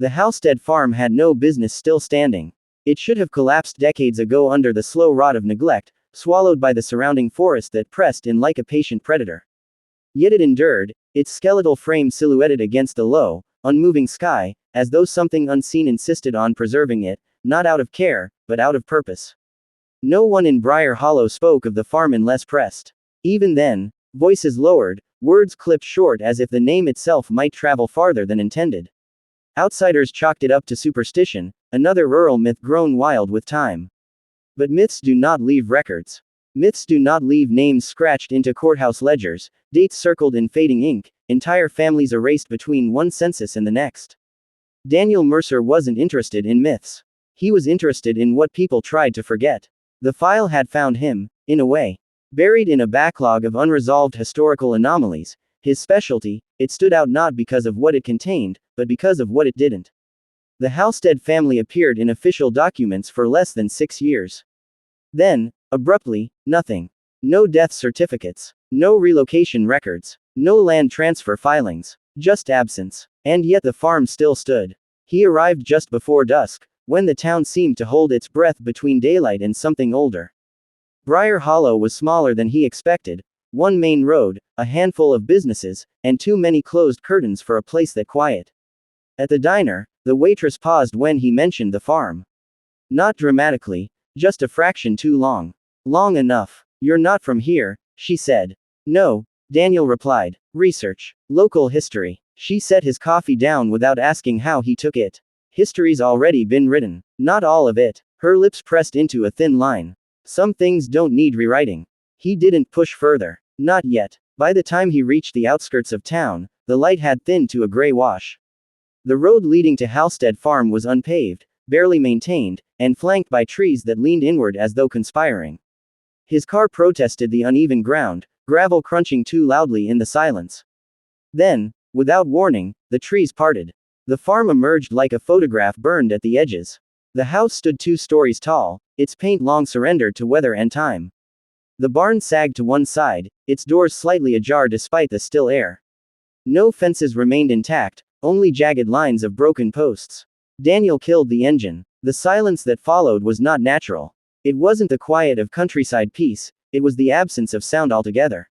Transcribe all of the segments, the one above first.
The Halstead farm had no business still standing. It should have collapsed decades ago under the slow rot of neglect, swallowed by the surrounding forest that pressed in like a patient predator. Yet it endured, its skeletal frame silhouetted against the low, unmoving sky, as though something unseen insisted on preserving it, not out of care, but out of purpose. No one in Briar Hollow spoke of the farm unless pressed. Even then, voices lowered, words clipped short as if the name itself might travel farther than intended. Outsiders chalked it up to superstition, another rural myth grown wild with time. But myths do not leave records. Myths do not leave names scratched into courthouse ledgers, dates circled in fading ink, entire families erased between one census and the next. Daniel Mercer wasn't interested in myths. He was interested in what people tried to forget. The file had found him, in a way. Buried in a backlog of unresolved historical anomalies, his specialty, it stood out not because of what it contained, but because of what it didn't. The Halstead family appeared in official documents for less than 6 years. Then, abruptly, nothing. No death certificates. No relocation records. No land transfer filings. Just absence. And yet the farm still stood. He arrived just before dusk, when the town seemed to hold its breath between daylight and something older. Briar Hollow was smaller than he expected. One main road, a handful of businesses, and too many closed curtains for a place that quiet. At the diner, the waitress paused when he mentioned the farm. Not dramatically, just a fraction too long. Long enough. You're not from here, she said. No, Daniel replied. Research. Local history. She set his coffee down without asking how he took it. History's already been written. Not all of it. Her lips pressed into a thin line. Some things don't need rewriting. He didn't push further. Not yet. By the time he reached the outskirts of town, the light had thinned to a gray wash. The road leading to Halstead Farm was unpaved, barely maintained, and flanked by trees that leaned inward as though conspiring. His car protested the uneven ground, gravel crunching too loudly in the silence. Then, without warning, the trees parted. The farm emerged like a photograph burned at the edges. The house stood 2 stories tall, its paint long surrendered to weather and time. The barn sagged to one side, its doors slightly ajar despite the still air. No fences remained intact, only jagged lines of broken posts. Daniel killed the engine. The silence that followed was not natural. It wasn't the quiet of countryside peace, it was the absence of sound altogether.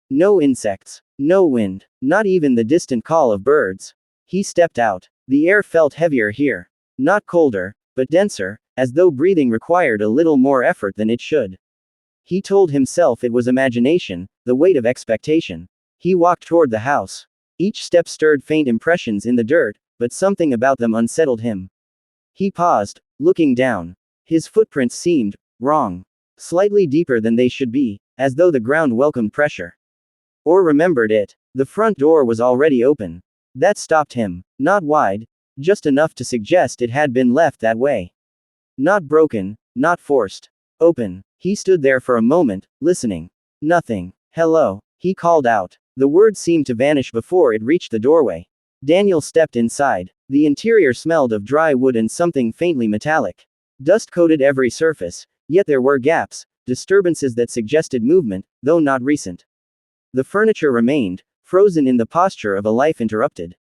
No insects. No wind. Not even the distant call of birds. He stepped out. The air felt heavier here. Not colder, but denser, as though breathing required a little more effort than it should. He told himself it was imagination, the weight of expectation. He walked toward the house. Each step stirred faint impressions in the dirt, but something about them unsettled him. He paused, looking down. His footprints seemed wrong. Slightly deeper than they should be, as though the ground welcomed pressure. Or remembered it. The front door was already open. That stopped him. Not wide, just enough to suggest it had been left that way. Not broken, not forced. Open. He stood there for a moment, listening. Nothing. Hello, he called out. The word seemed to vanish before it reached the doorway. Daniel stepped inside. The interior smelled of dry wood and something faintly metallic. Dust coated every surface, yet there were gaps, disturbances that suggested movement, though not recent. The furniture remained, frozen in the posture of a life interrupted.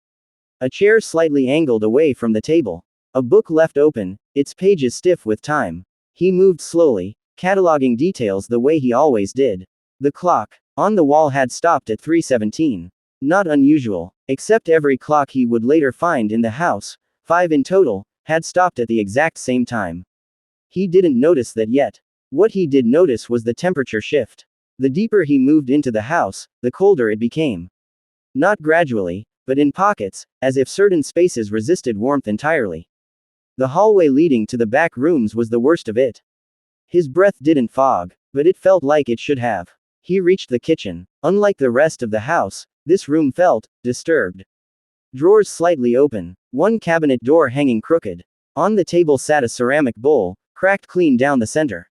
A chair slightly angled away from the table. A book left open, its pages stiff with time. He moved slowly, cataloging details the way he always did. The clock on the wall had stopped at 3:17. Not unusual, except every clock he would later find in the house, 5 in total, had stopped at the exact same time. He didn't notice that yet. What he did notice was the temperature shift. The deeper he moved into the house, the colder it became. Not gradually, but in pockets, as if certain spaces resisted warmth entirely. The hallway leading to the back rooms was the worst of it. His breath didn't fog, but it felt like it should have. He reached the kitchen. Unlike the rest of the house, this room felt disturbed. Drawers slightly open, one cabinet door hanging crooked. On the table sat a ceramic bowl, cracked clean down the center.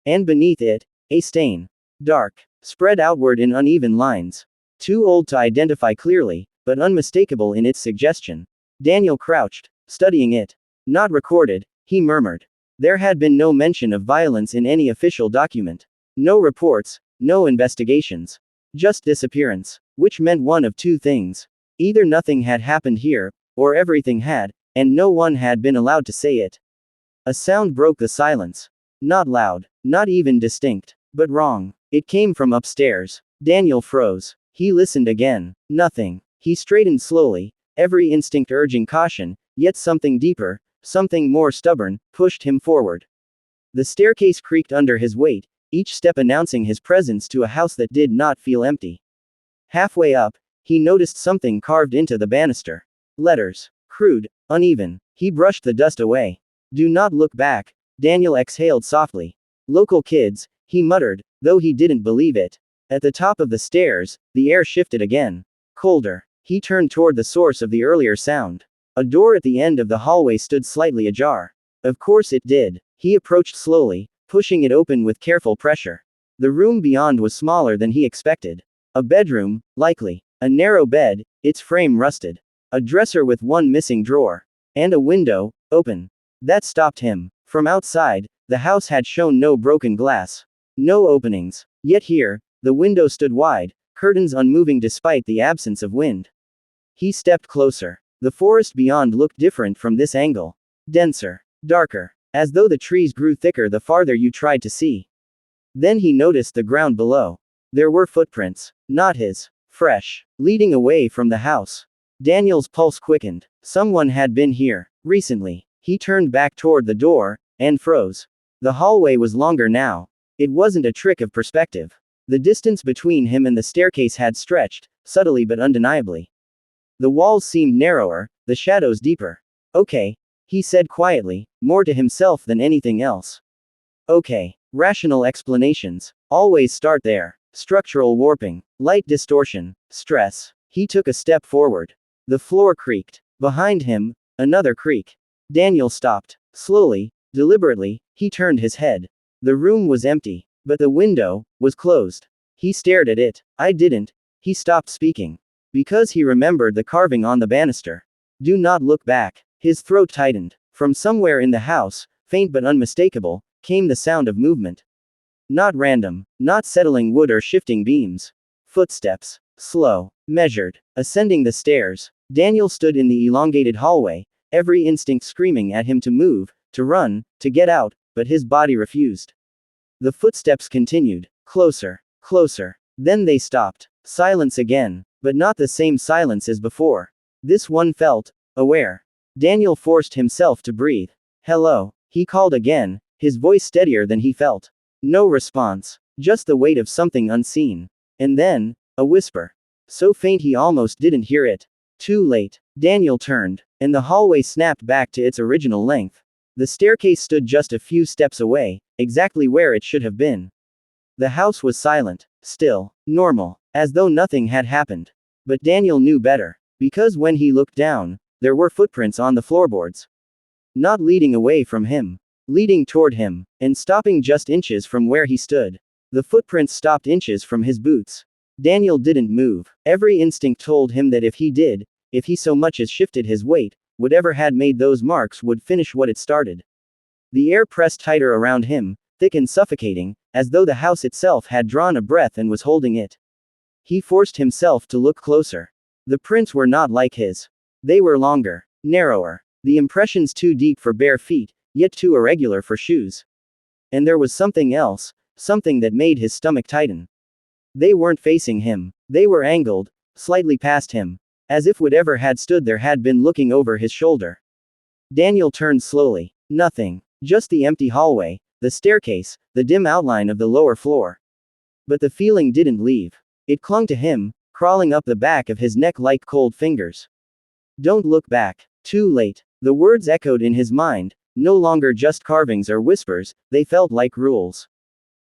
And beneath it, a stain. Dark, spread outward in uneven lines. Too old to identify clearly, but unmistakable in its suggestion. Daniel crouched, studying it. Not recorded, he murmured. There had been no mention of violence in any official document. No reports, no investigations. Just disappearance. Which meant one of two things. Either nothing had happened here, or everything had, and no one had been allowed to say it. A sound broke the silence. Not loud, not even distinct, but wrong. It came from upstairs. Daniel froze. He listened again. Nothing. He straightened slowly, every instinct urging caution, yet something deeper, something more stubborn, pushed him forward. The staircase creaked under his weight, each step announcing his presence to a house that did not feel empty. Halfway up, he noticed something carved into the banister. Letters. Crude, uneven. He brushed the dust away. Do not look back. Daniel exhaled softly. Local kids, he muttered, though he didn't believe it. At the top of the stairs, the air shifted again. Colder. He turned toward the source of the earlier sound. A door at the end of the hallway stood slightly ajar. Of course it did. He approached slowly, pushing it open with careful pressure. The room beyond was smaller than he expected. A bedroom, likely. A narrow bed, its frame rusted. A dresser with one missing drawer. And a window, open. That stopped him. From outside, the house had shown no broken glass. No openings. Yet here, the window stood wide, curtains unmoving despite the absence of wind. He stepped closer. The forest beyond looked different from this angle. Denser. Darker. As though the trees grew thicker the farther you tried to see. Then he noticed the ground below. There were footprints. Not his. Fresh. Leading away from the house. Daniel's pulse quickened. Someone had been here. Recently. He turned back toward the door, and froze. The hallway was longer now. It wasn't a trick of perspective. The distance between him and the staircase had stretched, subtly but undeniably. The walls seemed narrower, the shadows deeper. Okay, he said quietly, more to himself than anything else. Okay, rational explanations always start there. Structural warping, light distortion, stress. He took a step forward. The floor creaked. Behind him, another creak. Daniel stopped. Slowly, deliberately, he turned his head. The room was empty, but the window was closed. He stared at it. I didn't. He stopped speaking. Because he remembered the carving on the banister. Do not look back. His throat tightened. From somewhere in the house, faint but unmistakable, came the sound of movement. Not random, not settling wood or shifting beams. Footsteps. Slow. Measured. Ascending the stairs. Daniel stood in the elongated hallway, every instinct screaming at him to move, to run, to get out, but his body refused. The footsteps continued. Closer. Closer. Then they stopped. Silence again. But not the same silence as before. This one felt aware. Daniel forced himself to breathe. Hello. He called again, his voice steadier than he felt. No response. Just the weight of something unseen. And then, a whisper. So faint he almost didn't hear it. Too late. Daniel turned, and the hallway snapped back to its original length. The staircase stood just a few steps away, exactly where it should have been. The house was silent, still, normal, as though nothing had happened. But Daniel knew better. Because when he looked down, there were footprints on the floorboards. Not leading away from him. Leading toward him, and stopping just inches from where he stood. The footprints stopped inches from his boots. Daniel didn't move. Every instinct told him that if he did, if he so much as shifted his weight, whatever had made those marks would finish what it started. The air pressed tighter around him, thick and suffocating, as though the house itself had drawn a breath and was holding it. He forced himself to look closer. The prints were not like his. They were longer, narrower. The impressions too deep for bare feet, yet too irregular for shoes. And there was something else, something that made his stomach tighten. They weren't facing him. They were angled, slightly past him. As if whatever had stood there had been looking over his shoulder. Daniel turned slowly. Nothing. Just the empty hallway, the staircase, the dim outline of the lower floor. But the feeling didn't leave. It clung to him, crawling up the back of his neck like cold fingers. Don't look back. Too late. The words echoed in his mind, no longer just carvings or whispers, they felt like rules.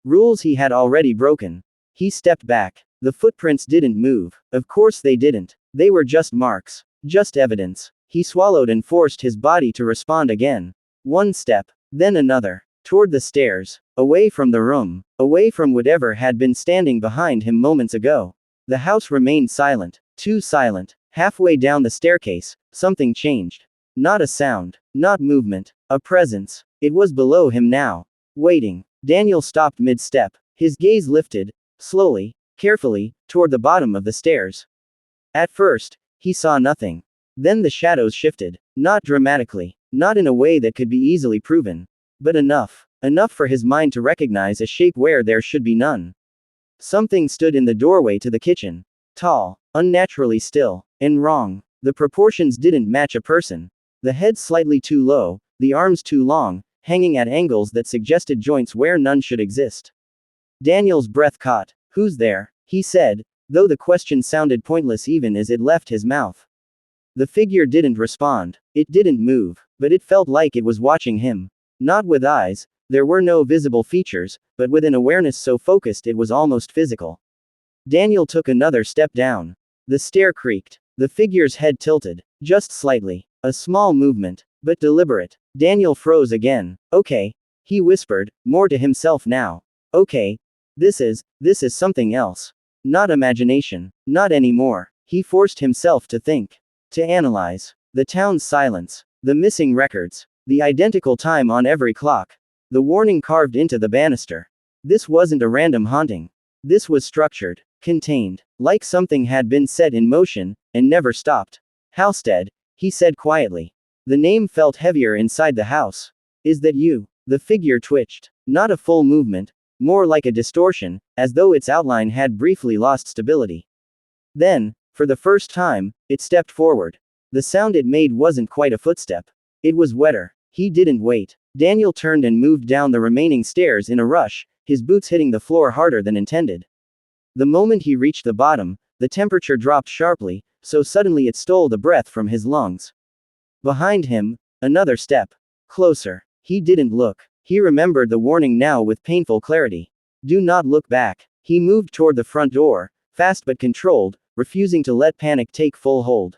Rules he had already broken. He stepped back. The footprints didn't move. Of course they didn't. They were just marks. Just evidence. He swallowed and forced his body to respond again. One step. Then another. Toward the stairs. Away from the room. Away from whatever had been standing behind him moments ago. The house remained silent. Too silent. Halfway down the staircase, something changed. Not a sound. Not movement. A presence. It was below him now. Waiting. Daniel stopped mid-step. His gaze lifted, slowly, carefully, toward the bottom of the stairs. At first, he saw nothing. Then the shadows shifted. Not dramatically. Not in a way that could be easily proven. But enough. Enough for his mind to recognize a shape where there should be none. Something stood in the doorway to the kitchen. Tall. Unnaturally still. And wrong. The proportions didn't match a person. The head slightly too low, the arms too long, hanging at angles that suggested joints where none should exist. Daniel's breath caught. "Who's there?" he said, though the question sounded pointless even as it left his mouth. The figure didn't respond. It didn't move, but it felt like it was watching him. Not with eyes, there were no visible features, but with an awareness so focused it was almost physical. Daniel took another step down. The stair creaked. The figure's head tilted. Just slightly. A small movement, but deliberate. Daniel froze again. "Okay," he whispered, more to himself now. "Okay. This is something else. Not imagination. Not anymore." He forced himself to think. To analyze. The town's silence. The missing records. The identical time on every clock. The warning carved into the banister. This wasn't a random haunting. This was structured. Contained. Like something had been set in motion, and never stopped. "Halstead," he said quietly. The name felt heavier inside the house. "Is that you?" The figure twitched. Not a full movement. More like a distortion, as though its outline had briefly lost stability. Then, for the first time, it stepped forward. The sound it made wasn't quite a footstep. It was wetter. He didn't wait. Daniel turned and moved down the remaining stairs in a rush, his boots hitting the floor harder than intended. The moment he reached the bottom, the temperature dropped sharply, so suddenly it stole the breath from his lungs. Behind him, another step. Closer. He didn't look. He remembered the warning now with painful clarity. "Do not look back." He moved toward the front door, fast but controlled, refusing to let panic take full hold.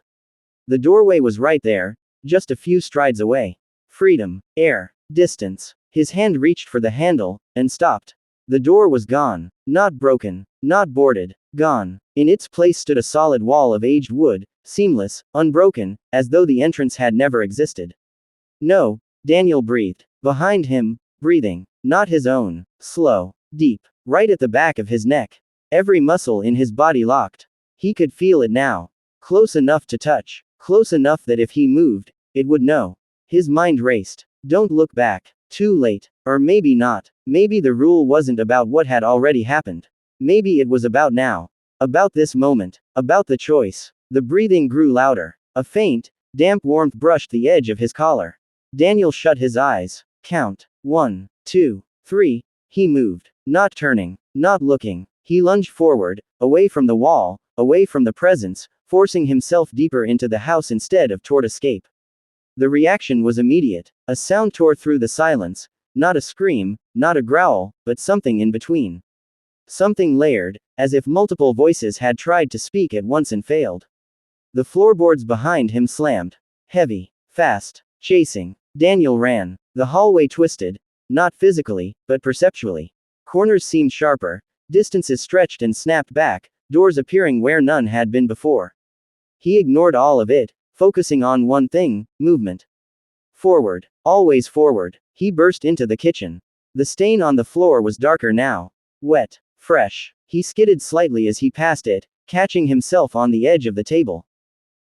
The doorway was right there, just a few strides away. Freedom, air, distance. His hand reached for the handle, and stopped. The door was gone. Not broken. Not boarded. Gone. In its place stood a solid wall of aged wood, seamless, unbroken, as though the entrance had never existed. "No," Daniel breathed. Behind him, breathing. Not his own. Slow. Deep. Right at the back of his neck. Every muscle in his body locked. He could feel it now. Close enough to touch. Close enough that if he moved, it would know. His mind raced. Don't look back. Too late. Or maybe not. Maybe the rule wasn't about what had already happened. Maybe it was about now. About this moment. About the choice. The breathing grew louder. A faint, damp warmth brushed the edge of his collar. Daniel shut his eyes. Count. 1, 2, 3. He moved. Not turning. Not looking. He lunged forward, away from the wall, away from the presence, forcing himself deeper into the house instead of toward escape. The reaction was immediate. A sound tore through the silence. Not a scream, not a growl, but something in between. Something layered, as if multiple voices had tried to speak at once and failed. The floorboards behind him slammed. Heavy. Fast. Chasing. Daniel ran. The hallway twisted. Not physically, but perceptually. Corners seemed sharper. Distances stretched and snapped back, doors appearing where none had been before. He ignored all of it, focusing on one thing: movement. Forward. Always forward. He burst into the kitchen. The stain on the floor was darker now. Wet. Fresh. He skidded slightly as he passed it, catching himself on the edge of the table.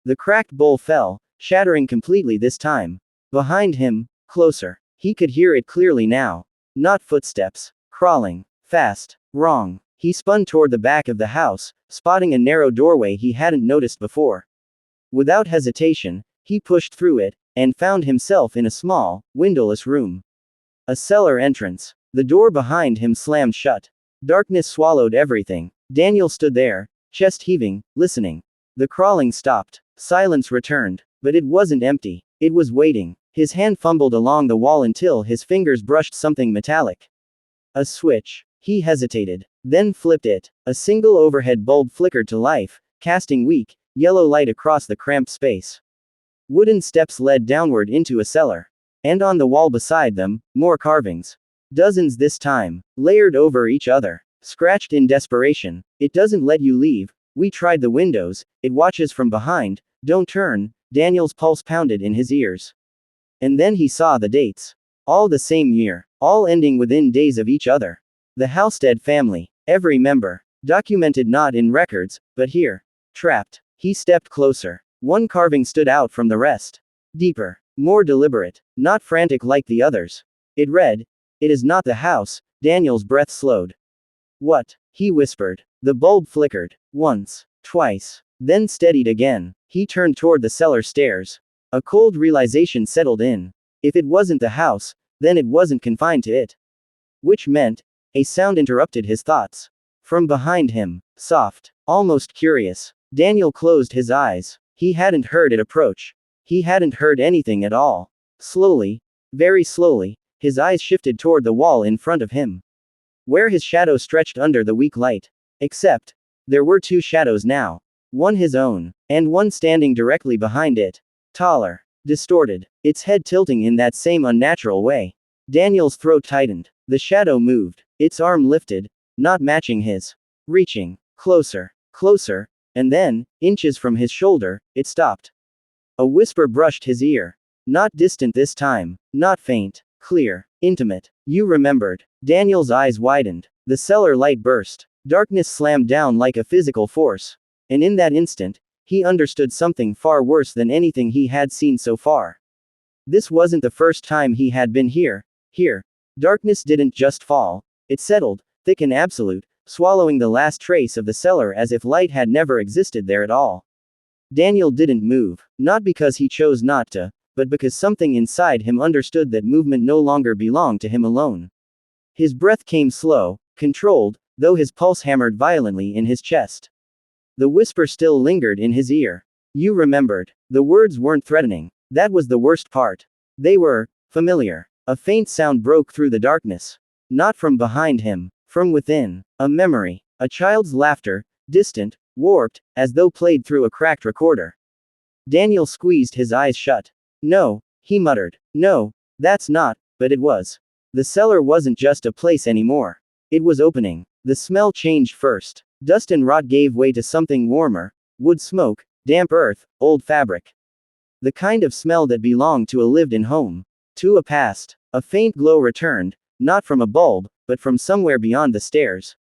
The cracked bowl fell, shattering completely this time. Behind him, closer. He could hear it clearly now. Not footsteps. Crawling. Fast. Wrong. He spun toward the back of the house, spotting a narrow doorway he hadn't noticed before. Without hesitation, he pushed through it, and found himself in a small, windowless room. A cellar entrance. The door behind him slammed shut. Darkness swallowed everything. Daniel stood there, chest heaving, listening. The crawling stopped. Silence returned. But it wasn't empty. It was waiting. His hand fumbled along the wall until his fingers brushed something metallic. A switch. He hesitated. Then flipped it. A single overhead bulb flickered to life, casting weak, yellow light across the cramped space. Wooden steps led downward into a cellar. And on the wall beside them, more carvings. Dozens this time, layered over each other. Scratched in desperation. "It doesn't let you leave. We tried the windows. It watches from behind. Don't turn." Daniel's pulse pounded in his ears. And then he saw the dates. All the same year. All ending within days of each other. The Halstead family. Every member. Documented not in records, but here. Trapped. He stepped closer. One carving stood out from the rest. Deeper. More deliberate. Not frantic like the others. It read, "It is not the house." Daniel's breath slowed. "What?" he whispered. The bulb flickered. Once. Twice. Then steadied again. He turned toward the cellar stairs. A cold realization settled in. If it wasn't the house, then it wasn't confined to it. Which meant, a sound interrupted his thoughts. From behind him. Soft. Almost curious. Daniel closed his eyes. He hadn't heard it approach. He hadn't heard anything at all. Slowly, very slowly, his eyes shifted toward the wall in front of him, where his shadow stretched under the weak light. Except, there were two shadows now. One his own, and one standing directly behind it. Taller. Distorted. Its head tilting in that same unnatural way. Daniel's throat tightened. The shadow moved. Its arm lifted, not matching his. Reaching. Closer. Closer. And then, inches from his shoulder, it stopped. A whisper brushed his ear. Not distant this time. Not faint. Clear. Intimate. "You remembered." Daniel's eyes widened. The cellar light burst. Darkness slammed down like a physical force. And in that instant, he understood something far worse than anything he had seen so far. This wasn't the first time he had been here. Here. Darkness didn't just fall. It settled, thick and absolute, swallowing the last trace of the cellar as if light had never existed there at all. Daniel didn't move. Not because he chose not to, but because something inside him understood that movement no longer belonged to him alone. His breath came slow, controlled, though his pulse hammered violently in his chest. The whisper still lingered in his ear. "You remembered." The words weren't threatening. That was the worst part. They were familiar. A faint sound broke through the darkness. Not from behind him. From within. A memory. A child's laughter, distant, warped, as though played through a cracked recorder. Daniel squeezed his eyes shut. "No," he muttered. "No, that's not," but it was. The cellar wasn't just a place anymore. It was opening. The smell changed first. Dust and rot gave way to something warmer. Wood smoke, damp earth, old fabric. The kind of smell that belonged to a lived-in home. To a past. A faint glow returned, not from a bulb, but from somewhere beyond the stairs.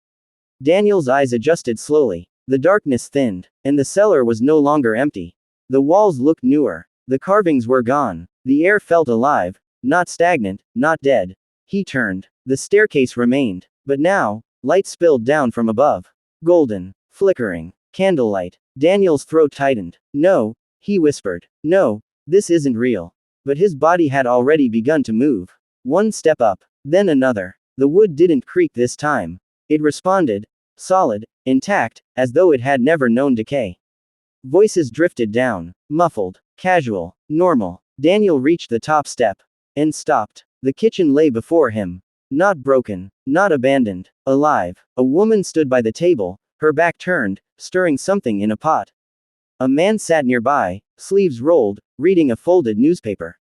Daniel's eyes adjusted slowly. The darkness thinned, and the cellar was no longer empty. The walls looked newer. The carvings were gone. The air felt alive, not stagnant, not dead. He turned. The staircase remained. But now, light spilled down from above. Golden. Flickering. Candlelight. Daniel's throat tightened. "No," he whispered. "No, this isn't real." But his body had already begun to move. One step up. Then another. The wood didn't creak this time. It responded. Solid. Intact, as though it had never known decay. Voices drifted down. Muffled. Casual. Normal. Daniel reached the top step. And stopped. The kitchen lay before him. Not broken. Not abandoned. Alive. A woman stood by the table, her back turned, stirring something in a pot. A man sat nearby, sleeves rolled, reading a folded newspaper.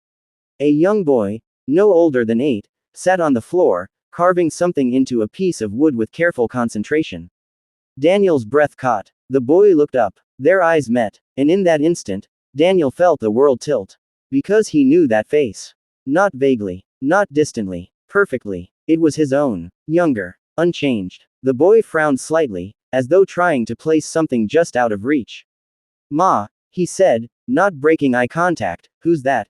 A young boy, no older than 8, sat on the floor, carving something into a piece of wood with careful concentration. Daniel's breath caught. The boy looked up. Their eyes met, and in that instant, Daniel felt the world tilt. Because he knew that face. Not vaguely. Not distantly. Perfectly. It was his own. Younger. Unchanged. The boy frowned slightly, as though trying to place something just out of reach. "Ma," he said, not breaking eye contact, "who's that?"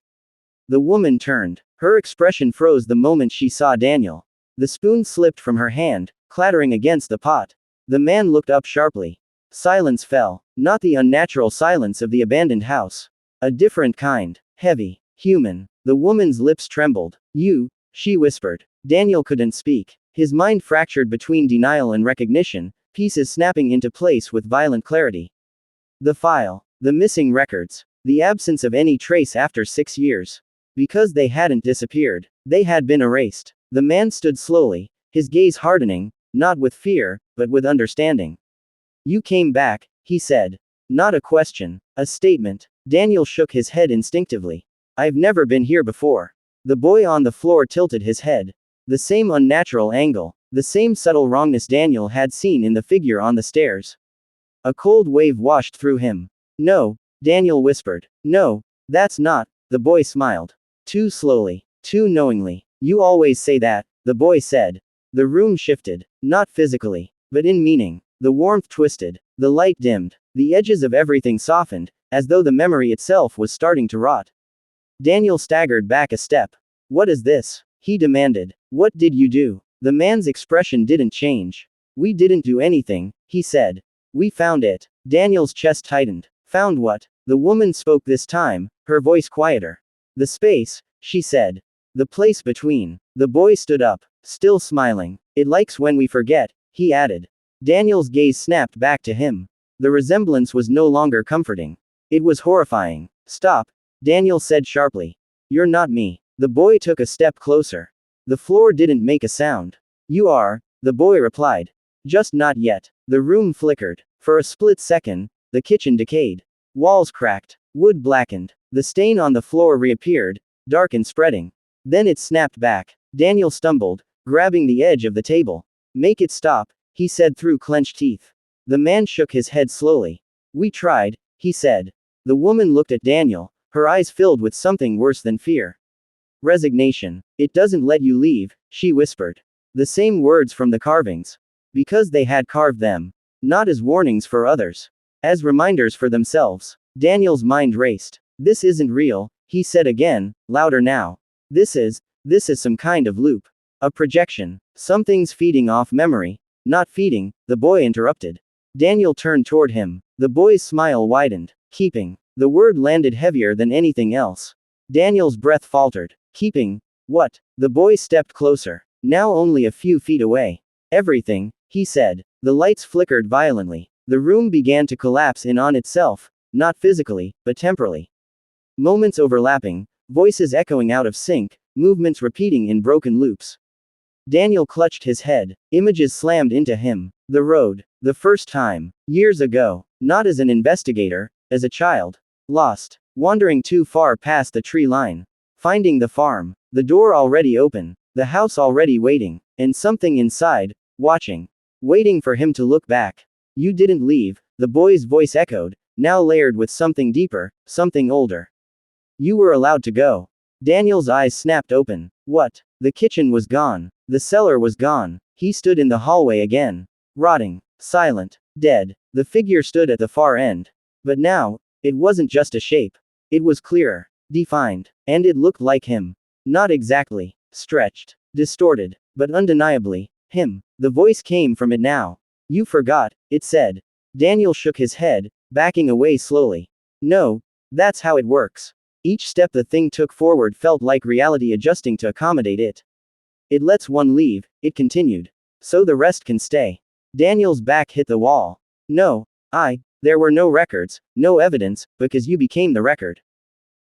The woman turned. Her expression froze the moment she saw Daniel. The spoon slipped from her hand, clattering against the pot. The man looked up sharply. Silence fell. Not the unnatural silence of the abandoned house. A different kind. Heavy. Human. The woman's lips trembled. "You," she whispered. Daniel couldn't speak. His mind fractured between denial and recognition, pieces snapping into place with violent clarity. The file. The missing records. The absence of any trace after 6 years. Because they hadn't disappeared. They had been erased. The man stood slowly, his gaze hardening, not with fear, but with understanding. "You came back," he said. Not a question. A statement. Daniel shook his head instinctively. "I've never been here before." The boy on the floor tilted his head. The same unnatural angle. The same subtle wrongness Daniel had seen in the figure on the stairs. A cold wave washed through him. "No," Daniel whispered. "No, that's not." The boy smiled. Too slowly. Too knowingly. "You always say that," the boy said. The room shifted. Not physically, but in meaning. The warmth twisted. The light dimmed. The edges of everything softened, as though the memory itself was starting to rot. Daniel staggered back a step. What is this? He demanded. What did you do? The man's expression didn't change. We didn't do anything, he said. We found it. Daniel's chest tightened. Found what? The woman spoke this time, her voice quieter. The space, she said. The place between. The boy stood up, still smiling. It likes when we forget, he added. Daniel's gaze snapped back to him. The resemblance was no longer comforting. It was horrifying. Stop, Daniel said sharply. You're not me. The boy took a step closer. The floor didn't make a sound. You are, the boy replied. Just not yet. The room flickered. For a split second, the kitchen decayed. Walls cracked. Wood blackened. The stain on the floor reappeared, dark and spreading. Then it snapped back. Daniel stumbled, grabbing the edge of the table. Make it stop, he said through clenched teeth. The man shook his head slowly. We tried, he said. The woman looked at Daniel, her eyes filled with something worse than fear. Resignation. It doesn't let you leave, she whispered. The same words from the carvings. Because they had carved them. Not as warnings for others. As reminders for themselves. Daniel's mind raced. This isn't real, he said again, louder now. This is some kind of loop. A projection. Something's feeding off memory. Not feeding, the boy interrupted. Daniel turned toward him. The boy's smile widened. Keeping. The word landed heavier than anything else. Daniel's breath faltered. Keeping. What? The boy stepped closer. Now only a few feet away. Everything, he said. The lights flickered violently. The room began to collapse in on itself, not physically, but temporally. Moments overlapping, voices echoing out of sync, movements repeating in broken loops. Daniel clutched his head. Images slammed into him. The road. The first time. Years ago. Not as an investigator, as a child. Lost. Wandering too far past the tree line. Finding the farm. The door already open. The house already waiting. And something inside, watching. Waiting for him to look back. You didn't leave, the boy's voice echoed, now layered with something deeper, something older. You were allowed to go. Daniel's eyes snapped open. What? The kitchen was gone. The cellar was gone. He stood in the hallway again. Rotting. Silent. Dead. The figure stood at the far end. But now, it wasn't just a shape. It was clearer. Defined. And it looked like him. Not exactly. Stretched. Distorted. But undeniably, him. The voice came from it now. You forgot, it said. Daniel shook his head, backing away slowly. No, that's how it works. Each step the thing took forward felt like reality adjusting to accommodate it. It lets one leave, it continued. So the rest can stay. Daniel's back hit the wall. No, there were no records, no evidence, because you became the record.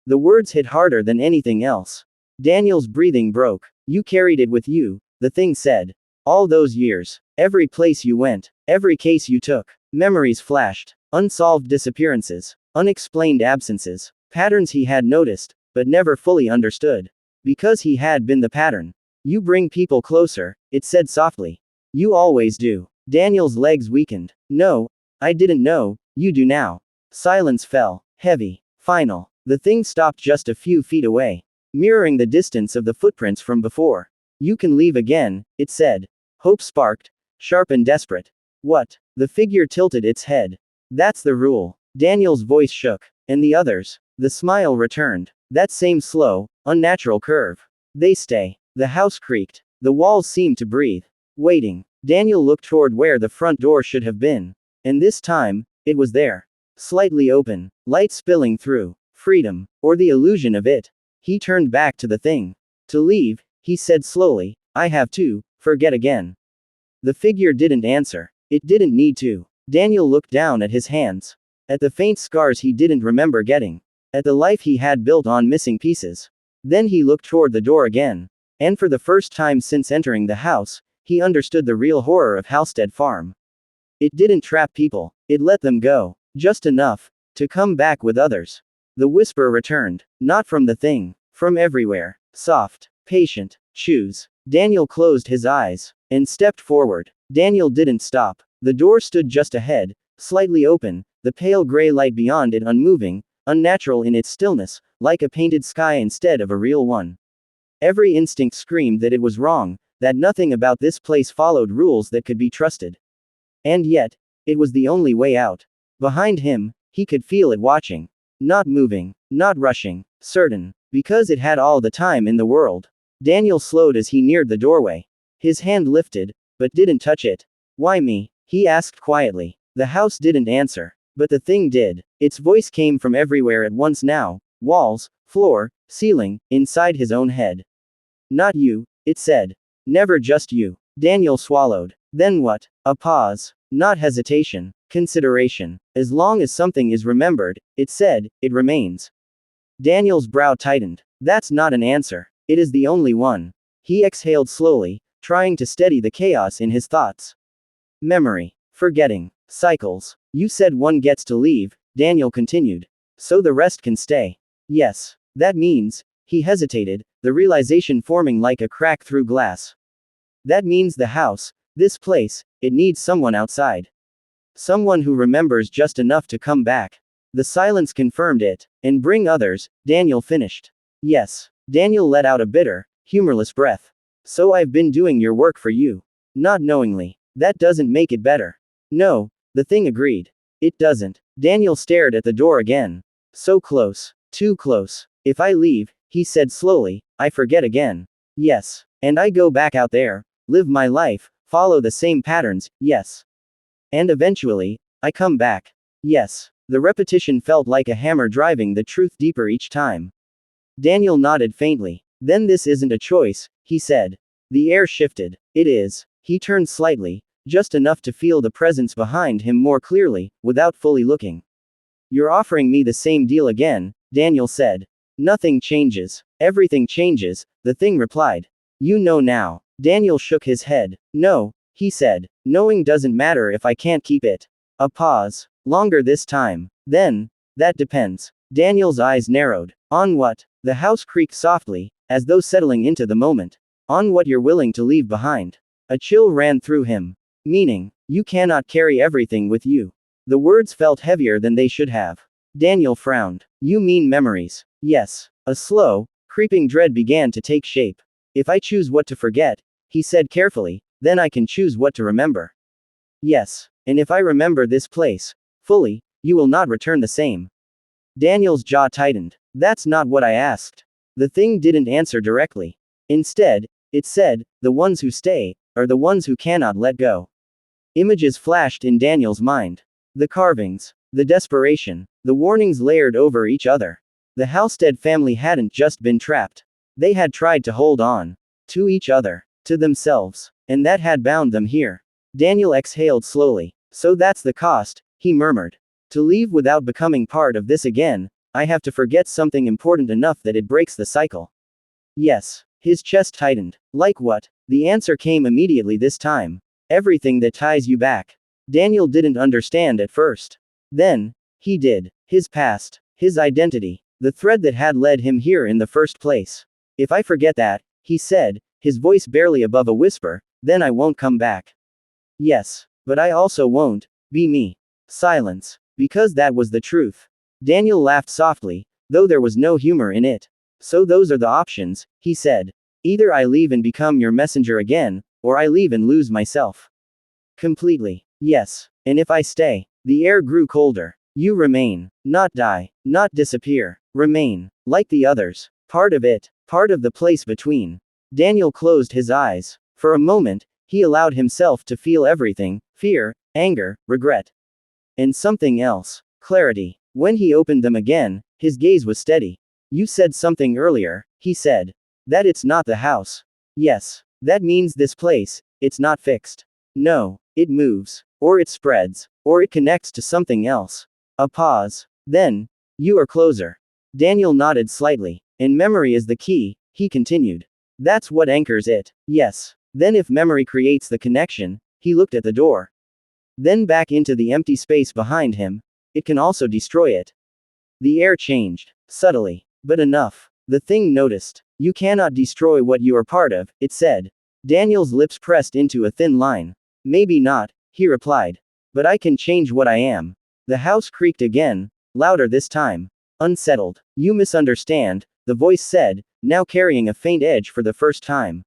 The words hit harder than anything else. Daniel's breathing broke. You carried it with you, the thing said. All those years. Every place you went. Every case you took. Memories flashed. Unsolved disappearances. Unexplained absences. Patterns he had noticed, but never fully understood. Because he had been the pattern. You bring people closer, it said softly. You always do. Daniel's legs weakened. No, I didn't know, you do now. Silence fell. Heavy. Final. The thing stopped just a few feet away. Mirroring the distance of the footprints from before. You can leave again, it said. Hope sparked. Sharp and desperate. What? The figure tilted its head. That's the rule. Daniel's voice shook. And the others. The smile returned. That same slow, unnatural curve. They stay. The house creaked. The walls seemed to breathe. Waiting. Daniel looked toward where the front door should have been. And this time, it was there. Slightly open. Light spilling through. Freedom. Or the illusion of it. He turned back to the thing. To leave, he said slowly, I have to, forget again. The figure didn't answer. It didn't need to. Daniel looked down at his hands. At the faint scars he didn't remember getting. At the life he had built on missing pieces. Then he looked toward the door again. And for the first time since entering the house, he understood the real horror of Halstead Farm. It didn't trap people. It let them go. Just enough. To come back with others. The whisper returned. Not from the thing. From everywhere. Soft. Patient. Choose. Daniel closed his eyes. And stepped forward. Daniel didn't stop. The door stood just ahead, slightly open, the pale gray light beyond it unmoving, unnatural in its stillness, like a painted sky instead of a real one. Every instinct screamed that it was wrong, that nothing about this place followed rules that could be trusted. And yet, it was the only way out. Behind him, he could feel it watching. Not moving. Not rushing. Certain. Because it had all the time in the world. Daniel slowed as he neared the doorway. His hand lifted, but didn't touch it. Why me? He asked quietly. The house didn't answer. But the thing did. Its voice came from everywhere at once now. Walls, floor, ceiling, inside his own head. Not you, it said. Never just you. Daniel swallowed. Then what? A pause. Not hesitation. Consideration. As long as something is remembered, it said, it remains. Daniel's brow tightened. That's not an answer. It is the only one. He exhaled slowly, trying to steady the chaos in his thoughts. Memory. Forgetting. Cycles. You said one gets to leave, Daniel continued. So the rest can stay. Yes. That means, he hesitated, the realization forming like a crack through glass. That means the house, this place, it needs someone outside. Someone who remembers just enough to come back. The silence confirmed it. And bring others, Daniel finished. Yes. Daniel let out a bitter, humorless breath. So I've been doing your work for you. Not knowingly. That doesn't make it better. No, the thing agreed. It doesn't. Daniel stared at the door again. So close. Too close. If I leave, he said slowly, I forget again. Yes. And I go back out there, live my life, follow the same patterns, yes. And eventually, I come back. Yes. The repetition felt like a hammer driving the truth deeper each time. Daniel nodded faintly. Then this isn't a choice, he said. The air shifted. It is. He turned slightly, just enough to feel the presence behind him more clearly, without fully looking. You're offering me the same deal again, Daniel said. Nothing changes. Everything changes, the thing replied. You know now. Daniel shook his head. No, he said. Knowing doesn't matter if I can't keep it. A pause. Longer this time. Then, that depends. Daniel's eyes narrowed. On what? The house creaked softly, as though settling into the moment. On what you're willing to leave behind. A chill ran through him. Meaning, you cannot carry everything with you. The words felt heavier than they should have. Daniel frowned. You mean memories? Yes. A slow, creeping dread began to take shape. If I choose what to forget, he said carefully, then I can choose what to remember. Yes. And if I remember this place, fully, you will not return the same. Daniel's jaw tightened. That's not what I asked. The thing didn't answer directly. Instead, it said, the ones who stay, are the ones who cannot let go. Images flashed in Daniel's mind. The carvings, the desperation, the warnings layered over each other. The Halstead family hadn't just been trapped. They had tried to hold on. To each other. To themselves. And that had bound them here. Daniel exhaled slowly. So that's the cost, he murmured. To leave without becoming part of this again, I have to forget something important enough that it breaks the cycle. Yes. His chest tightened. Like what? The answer came immediately this time. Everything that ties you back. Daniel didn't understand at first. Then, he did. His past. His identity. The thread that had led him here in the first place. If I forget that, he said, his voice barely above a whisper, then I won't come back. Yes. But I also won't be me. Silence. Because that was the truth. Daniel laughed softly, though there was no humor in it. So those are the options, he said. Either I leave and become your messenger again, or I leave and lose myself. Completely. Yes. And if I stay, the air grew colder. You remain. Not die. Not disappear. Remain. Like the others. Part of it. Part of the place between. Daniel closed his eyes. For a moment, he allowed himself to feel everything, fear, anger, regret. And something else. Clarity. When he opened them again, his gaze was steady. You said something earlier, he said. That it's not the house. Yes. That means this place, it's not fixed. No. It moves. Or it spreads. Or it connects to something else. A pause. Then, you are closer. Daniel nodded slightly. And memory is the key, he continued. That's what anchors it. Yes. Then if memory creates the connection, he looked at the door. Then back into the empty space behind him, it can also destroy it. The air changed. Subtly. But enough. The thing noticed. You cannot destroy what you are part of, it said. Daniel's lips pressed into a thin line. Maybe not, he replied. But I can change what I am. The house creaked again, louder this time. Unsettled. You misunderstand, the voice said, now carrying a faint edge for the first time.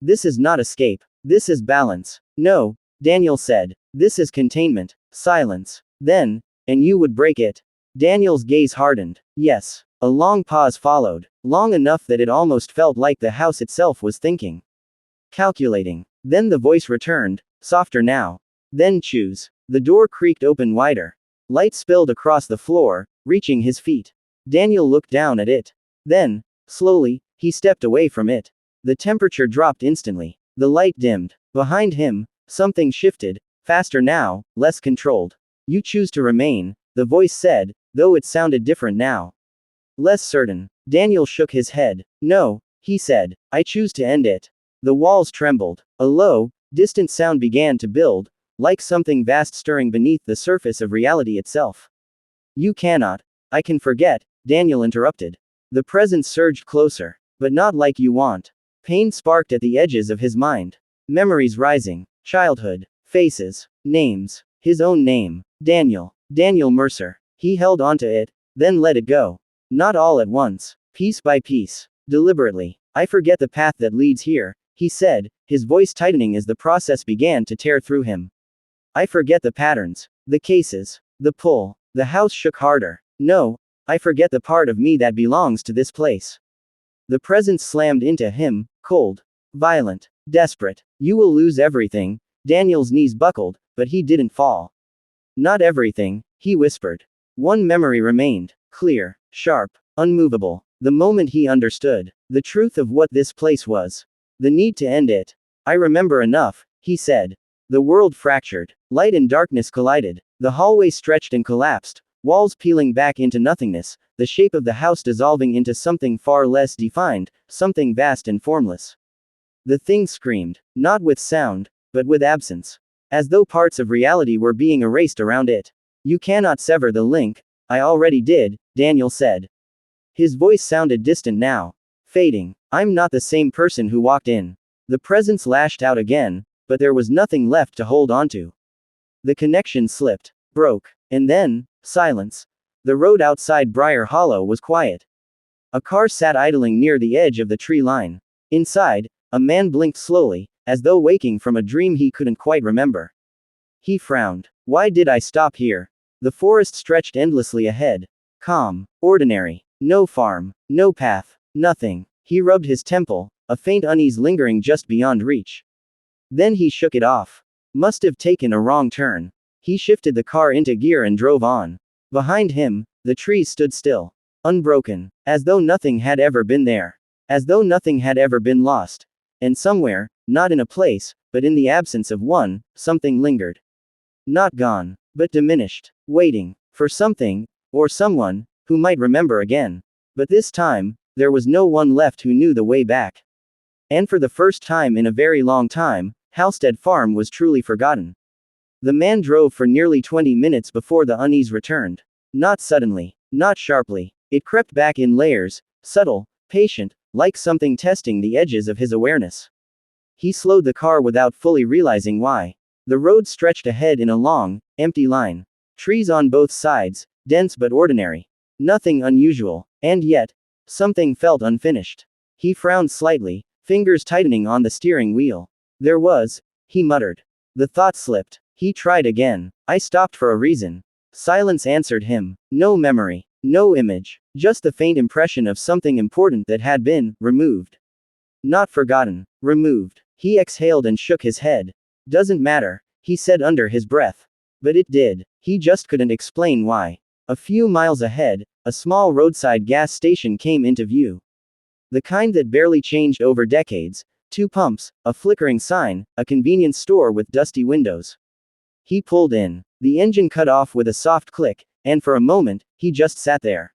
This is not escape. This is balance. No, Daniel said. This is containment. Silence. Then, and you would break it. Daniel's gaze hardened. Yes. A long pause followed, long enough that it almost felt like the house itself was thinking. Calculating. Then the voice returned, softer now. Then choose. The door creaked open wider. Light spilled across the floor, reaching his feet. Daniel looked down at it. Then, slowly, he stepped away from it. The temperature dropped instantly. The light dimmed. Behind him, something shifted, faster now, less controlled. You choose to remain, the voice said, though it sounded different now. Less certain. Daniel shook his head. No, he said. I choose to end it. The walls trembled. A low, distant sound began to build, like something vast stirring beneath the surface of reality itself. You cannot. I can forget, Daniel interrupted. The presence surged closer. But not like you want. Pain sparked at the edges of his mind. Memories rising. Childhood. Faces. Names. His own name. Daniel. Daniel Mercer. He held onto it, then let it go. Not all at once. Piece by piece. Deliberately. I forget the path that leads here, he said, his voice tightening as the process began to tear through him. I forget the patterns. The cases. The pull. The house shook harder. No. I forget the part of me that belongs to this place. The presence slammed into him, cold. Violent. Desperate. You will lose everything. Daniel's knees buckled, but he didn't fall. Not everything, he whispered. One memory remained. Clear. Sharp. Unmovable. The moment he understood the truth of what this place was. The need to end it. I remember enough, he said. The world fractured. Light and darkness collided. The hallway stretched and collapsed, walls peeling back into nothingness, the shape of the house dissolving into something far less defined, something vast and formless. The thing screamed, not with sound, but with absence. As though parts of reality were being erased around it. You cannot sever the link. I already did, Daniel said. His voice sounded distant now. Fading. I'm not the same person who walked in. The presence lashed out again, but there was nothing left to hold onto. The connection slipped. Broke. And then, silence. The road outside Briar Hollow was quiet. A car sat idling near the edge of the tree line. Inside, a man blinked slowly, as though waking from a dream he couldn't quite remember. He frowned. Why did I stop here? The forest stretched endlessly ahead. Calm. Ordinary. No farm. No path. Nothing. He rubbed his temple, a faint unease lingering just beyond reach. Then he shook it off. Must have taken a wrong turn. He shifted the car into gear and drove on. Behind him, the trees stood still. Unbroken. As though nothing had ever been there. As though nothing had ever been lost. And somewhere, not in a place, but in the absence of one, something lingered. Not gone, but diminished. Waiting. For something, or someone, who might remember again. But this time, there was no one left who knew the way back. And for the first time in a very long time, Halstead Farm was truly forgotten. The man drove for nearly 20 minutes before the unease returned. Not suddenly. Not sharply. It crept back in layers, subtle, patient, like something testing the edges of his awareness. He slowed the car without fully realizing why. The road stretched ahead in a long, empty line. Trees on both sides, dense but ordinary. Nothing unusual. And yet, something felt unfinished. He frowned slightly, fingers tightening on the steering wheel. There was, he muttered. The thought slipped. He tried again. I stopped for a reason. Silence answered him. No memory. No image. Just the faint impression of something important that had been removed. Not forgotten. Removed. He exhaled and shook his head. Doesn't matter, he said under his breath. But it did. He just couldn't explain why. A few miles ahead, a small roadside gas station came into view. The kind that barely changed over decades. 2 pumps, a flickering sign, a convenience store with dusty windows. He pulled in. The engine cut off with a soft click, and for a moment, he just sat there.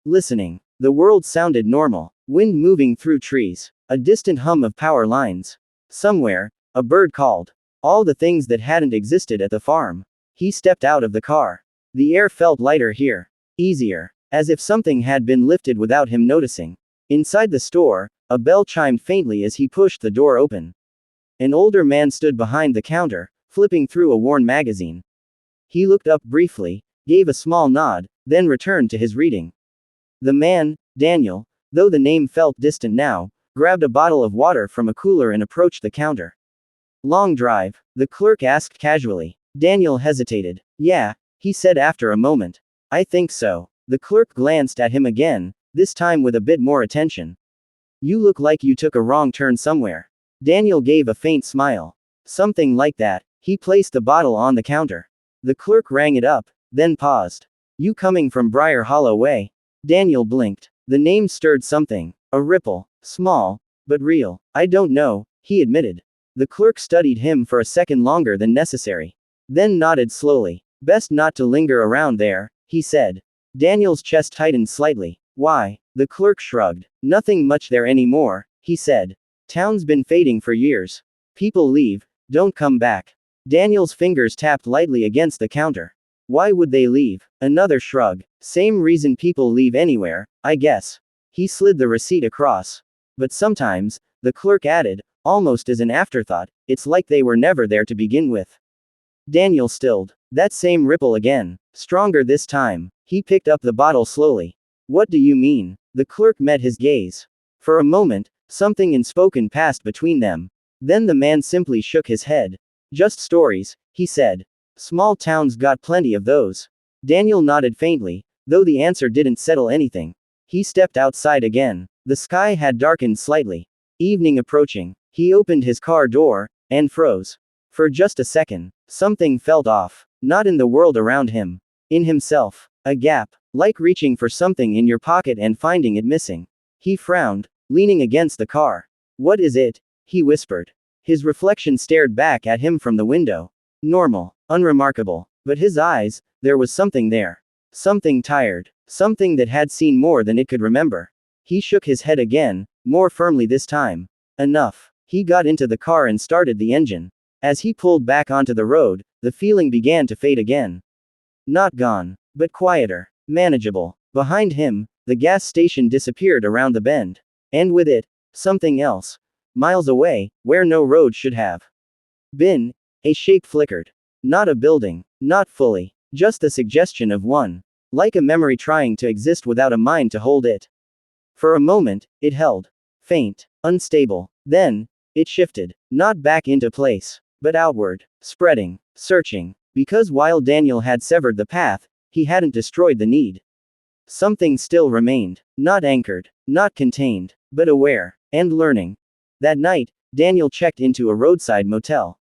Listening. The world sounded normal. Wind moving through trees. A distant hum of power lines. Somewhere, a bird called. All the things that hadn't existed at the farm. He stepped out of the car. The air felt lighter here. Easier. As if something had been lifted without him noticing. Inside the store, a bell chimed faintly as he pushed the door open. An older man stood behind the counter, flipping through a worn magazine. He looked up briefly, gave a small nod, then returned to his reading. The man, Daniel, though the name felt distant now, grabbed a bottle of water from a cooler and approached the counter. Long drive? The clerk asked casually. Daniel hesitated. Yeah, he said after a moment. I think so. The clerk glanced at him again, this time with a bit more attention. You look like you took a wrong turn somewhere. Daniel gave a faint smile. Something like that. He placed the bottle on the counter. The clerk rang it up, then paused. You coming from Briar Hollow Way? Daniel blinked. The name stirred something. A ripple. Small, but real. I don't know, he admitted. The clerk studied him for a second longer than necessary. Then nodded slowly. Best not to linger around there, he said. Daniel's chest tightened slightly. Why? The clerk shrugged. Nothing much there anymore, he said. Town's been fading for years. People leave, don't come back. Daniel's fingers tapped lightly against the counter. Why would they leave? Another shrug. Same reason people leave anywhere, I guess. He slid the receipt across. But sometimes, the clerk added, almost as an afterthought, it's like they were never there to begin with. Daniel stilled. That same ripple again. Stronger this time. He picked up the bottle slowly. What do you mean? The clerk met his gaze. For a moment, something unspoken passed between them. Then the man simply shook his head. Just stories, he said. Small towns got plenty of those. Daniel nodded faintly, though the answer didn't settle anything. He stepped outside again. The sky had darkened slightly. Evening approaching. He opened his car door, and froze. For just a second, something felt off. Not in the world around him. In himself. A gap. Like reaching for something in your pocket and finding it missing. He frowned, leaning against the car. What is it? He whispered. His reflection stared back at him from the window. Normal. Unremarkable. But his eyes, there was something there. Something tired. Something that had seen more than it could remember. He shook his head again, more firmly this time. Enough. He got into the car and started the engine. As he pulled back onto the road, the feeling began to fade again. Not gone, but quieter. Manageable. Behind him, the gas station disappeared around the bend. And with it, something else. Miles away, where no road should have been, a shape flickered. Not a building. Not fully. Just the suggestion of one. Like a memory trying to exist without a mind to hold it. For a moment, it held. Faint. Unstable. Then, it shifted. Not back into place, but outward. Spreading. Searching. Because while Daniel had severed the path, he hadn't destroyed the need. Something still remained. Not anchored. Not contained. But aware. And learning. That night, Daniel checked into a roadside motel.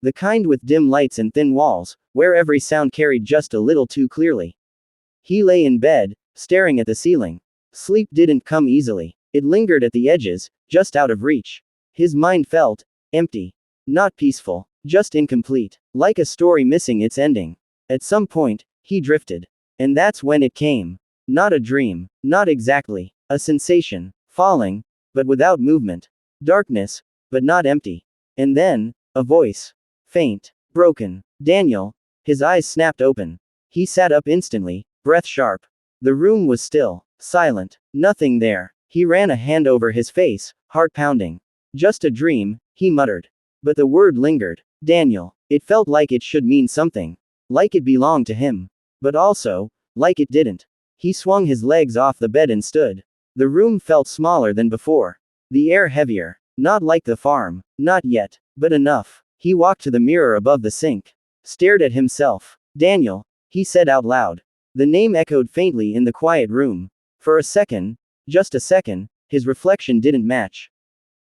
The kind with dim lights and thin walls, where every sound carried just a little too clearly. He lay in bed, staring at the ceiling. Sleep didn't come easily. It lingered at the edges, just out of reach. His mind felt empty. Not peaceful. Just incomplete. Like a story missing its ending. At some point, he drifted. And that's when it came. Not a dream. Not exactly. A sensation. Falling, but without movement. Darkness, but not empty. And then, a voice. Faint. Broken. Daniel. His eyes snapped open. He sat up instantly, breath sharp. The room was still. Silent. Nothing there. He ran a hand over his face, heart pounding. Just a dream, he muttered. But the word lingered. Daniel. It felt like it should mean something. Like it belonged to him. But also, like it didn't. He swung his legs off the bed and stood. The room felt smaller than before. The air heavier. Not like the farm. Not yet. But enough. He walked to the mirror above the sink. Stared at himself. Daniel, he said out loud. The name echoed faintly in the quiet room. For a second, just a second, his reflection didn't match.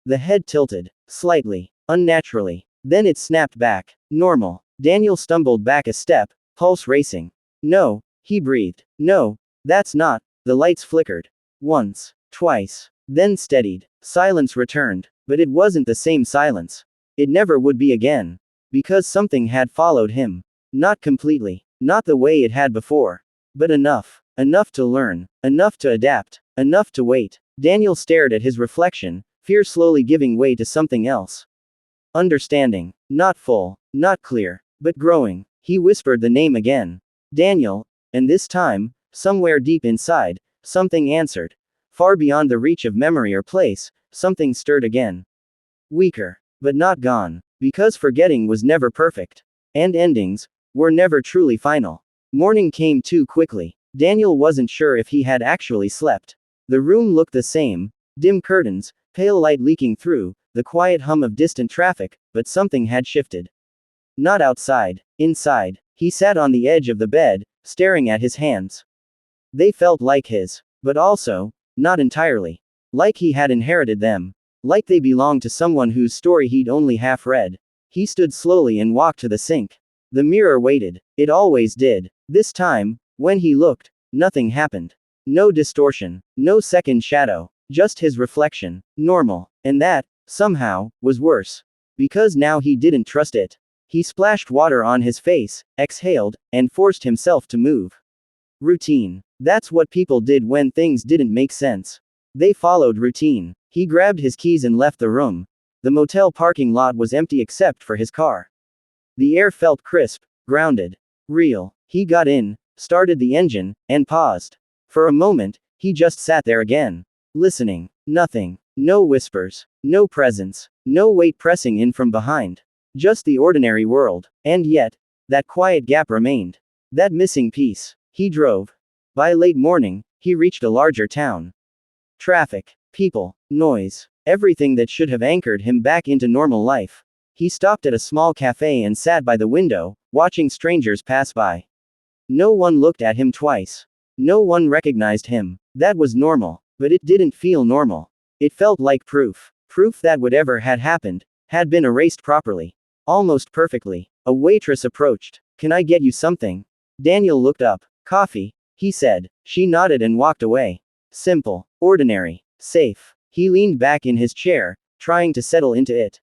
The head tilted. Slightly. Unnaturally. Then it snapped back. Normal. Daniel stumbled back a step, pulse racing. No, he breathed. No, that's not. The lights flickered. Once. Twice. Then steadied. Silence returned. But it wasn't the same silence. It never would be again. Because something had followed him. Not completely. Not the way it had before. But enough. Enough to learn. Enough to adapt. Enough to wait. Daniel stared at his reflection, fear slowly giving way to something else. Understanding. Not full. Not clear. But growing. He whispered the name again. Daniel. And this time, somewhere deep inside, something answered. Far beyond the reach of memory or place, something stirred again. Weaker. But not gone. Because forgetting was never perfect. And endings were never truly final. Morning came too quickly. Daniel wasn't sure if he had actually slept. The room looked the same. Dim curtains, pale light leaking through, the quiet hum of distant traffic, but something had shifted. Not outside. Inside. He sat on the edge of the bed, staring at his hands. They felt like his. But also, not entirely. Like he had inherited them. Like they belonged to someone whose story he'd only half read. He stood slowly and walked to the sink. The mirror waited. It always did. This time, when he looked, nothing happened. No distortion. No second shadow. Just his reflection. Normal. And that, somehow, was worse. Because now he didn't trust it. He splashed water on his face, exhaled, and forced himself to move. Routine. That's what people did when things didn't make sense. They followed routine. He grabbed his keys and left the room. The motel parking lot was empty except for his car. The air felt crisp, grounded, real. He got in, started the engine, and paused. For a moment, he just sat there again. Listening. Nothing. No whispers. No presence. No weight pressing in from behind. Just the ordinary world. And yet, that quiet gap remained. That missing piece. He drove. By late morning, he reached a larger town. Traffic. People. Noise. Everything that should have anchored him back into normal life. He stopped at a small cafe and sat by the window, watching strangers pass by. No one looked at him twice. No one recognized him. That was normal. But it didn't feel normal. It felt like proof. Proof that whatever had happened, had been erased properly. Almost perfectly. A waitress approached. "Can I get you something?" Daniel looked up. "Coffee," he said. She nodded and walked away. Simple. Ordinary. Safe. He leaned back in his chair, trying to settle into it.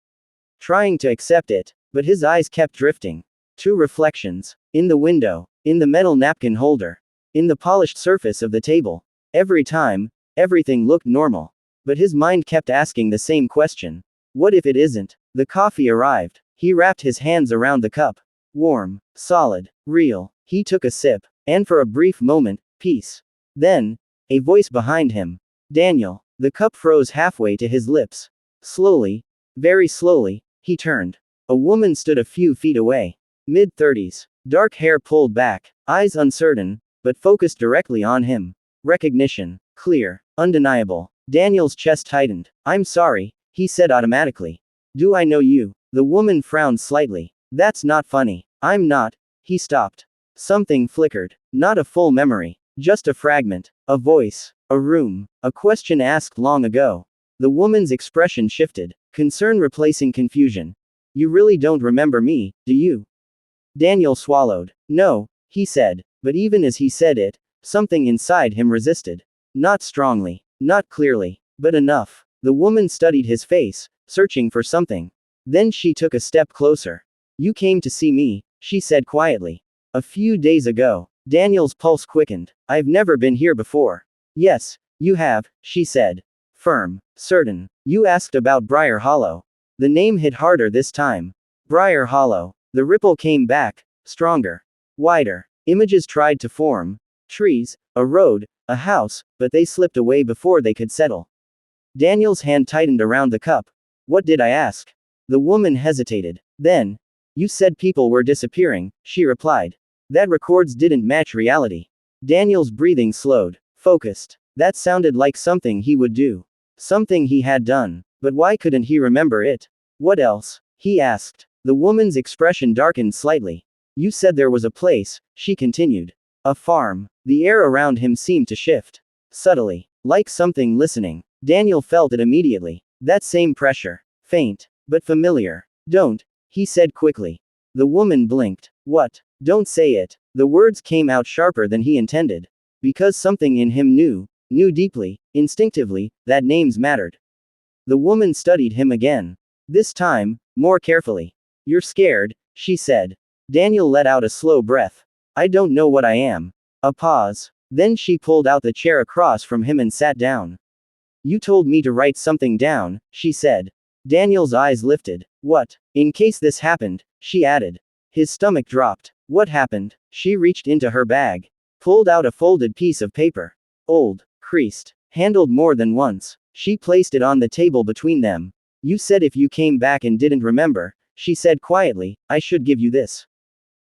Trying to accept it. But his eyes kept drifting. Two reflections. In the window. In the metal napkin holder. In the polished surface of the table. Every time, everything looked normal. But his mind kept asking the same question. What if it isn't? The coffee arrived. He wrapped his hands around the cup. Warm. Solid. Real. He took a sip. And for a brief moment, peace. Then, a voice behind him. "Daniel." The cup froze halfway to his lips. Slowly, very slowly, he turned. A woman stood a few feet away. Mid-30s. Dark hair pulled back. Eyes uncertain, but focused directly on him. Recognition. Clear. Undeniable. Daniel's chest tightened. "I'm sorry," he said automatically. "Do I know you?" The woman frowned slightly. "That's not funny." "I'm not." He stopped. Something flickered. Not a full memory. Just a fragment. A voice. A room. A question asked long ago. The woman's expression shifted. Concern replacing confusion. "You really don't remember me, do you?" Daniel swallowed. "No," he said. But even as he said it, something inside him resisted. Not strongly. Not clearly. But enough. The woman studied his face, searching for something. Then she took a step closer. "You came to see me," she said quietly. "A few days ago." Daniel's pulse quickened. "I've never been here before." "Yes, you have," she said. Firm. Certain. "You asked about Briar Hollow." The name hit harder this time. Briar Hollow. The ripple came back, stronger. Wider. Images tried to form. Trees, a road, a house, but they slipped away before they could settle. Daniel's hand tightened around the cup. "What did I ask?" The woman hesitated. Then, "You said people were disappearing," she replied. "That records didn't match reality." Daniel's breathing slowed. Focused. That sounded like something he would do. Something he had done. But why couldn't he remember it? "What else?" he asked. The woman's expression darkened slightly. "You said there was a place," she continued. "A farm." The air around him seemed to shift. Subtly. Like something listening. Daniel felt it immediately. That same pressure. Faint. But familiar. "Don't," he said quickly. The woman blinked. "What?" "Don't say it." The words came out sharper than he intended. Because something in him knew deeply, instinctively, that names mattered. The woman studied him again. This time, more carefully. "You're scared," she said. Daniel let out a slow breath. "I don't know what I am." A pause. Then she pulled out the chair across from him and sat down. "You told me to write something down," she said. Daniel's eyes lifted. "What?" "In case this happened," she added. His stomach dropped. "What happened?" She reached into her bag. Pulled out a folded piece of paper. Old. Creased. Handled more than once. She placed it on the table between them. "You said if you came back and didn't remember," she said quietly, "I should give you this."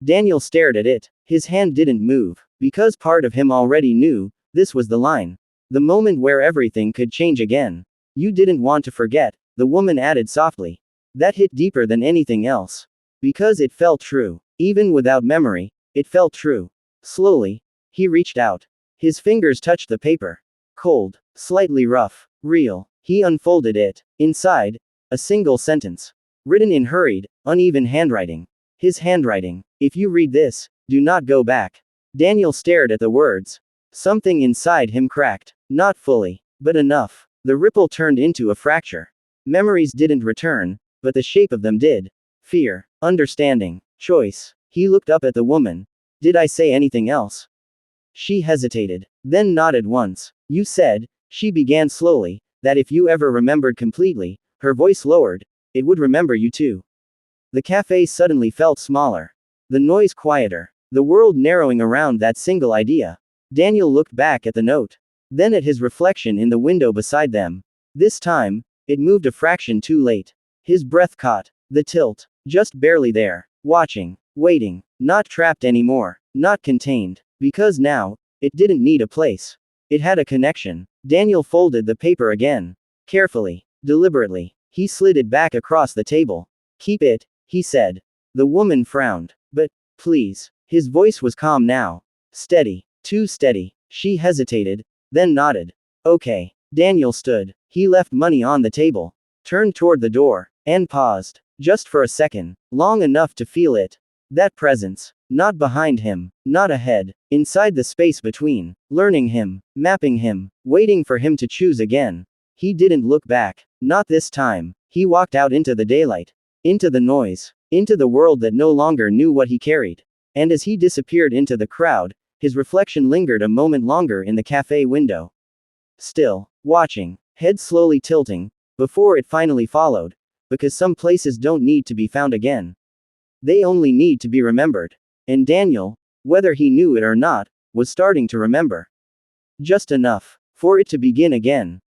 Daniel stared at it. His hand didn't move. Because part of him already knew, this was the line. The moment where everything could change again. "You didn't want to forget," the woman added softly. That hit deeper than anything else. Because it felt true. Even without memory, it felt true. Slowly, he reached out. His fingers touched the paper. Cold, slightly rough, real. He unfolded it. Inside, a single sentence. Written in hurried, uneven handwriting. His handwriting. If you read this, do not go back. Daniel stared at the words. Something inside him cracked. Not fully, but enough. The ripple turned into a fracture. Memories didn't return, but the shape of them did. Fear, understanding, choice. He looked up at the woman. Did I say anything else? She hesitated, then nodded once. You said, she began slowly, that if you ever remembered completely, her voice lowered, it would remember you too. The cafe suddenly felt smaller. The noise quieter. The world narrowing around that single idea. Daniel looked back at the note. Then at his reflection in the window beside them. This time, it moved a fraction too late. His breath caught. The tilt. Just barely there. Watching. Waiting. Not trapped anymore. Not contained. Because now, it didn't need a place. It had a connection. Daniel folded the paper again. Carefully. Deliberately. He slid it back across the table. Keep it, he said. The woman frowned. But, please. His voice was calm now. Steady. Too steady. She hesitated, then nodded. Okay. Daniel stood. He left money on the table. Turned toward the door. And paused. Just for a second. Long enough to feel it. That presence. Not behind him. Not ahead. Inside the space between. Learning him. Mapping him. Waiting for him to choose again. He didn't look back. Not this time. He walked out into the daylight. Into the noise. Into the world that no longer knew what he carried. And as he disappeared into the crowd, his reflection lingered a moment longer in the cafe window. Still, watching, head slowly tilting, before it finally followed, because some places don't need to be found again. They only need to be remembered. And Daniel, whether he knew it or not, was starting to remember. Just enough for it to begin again.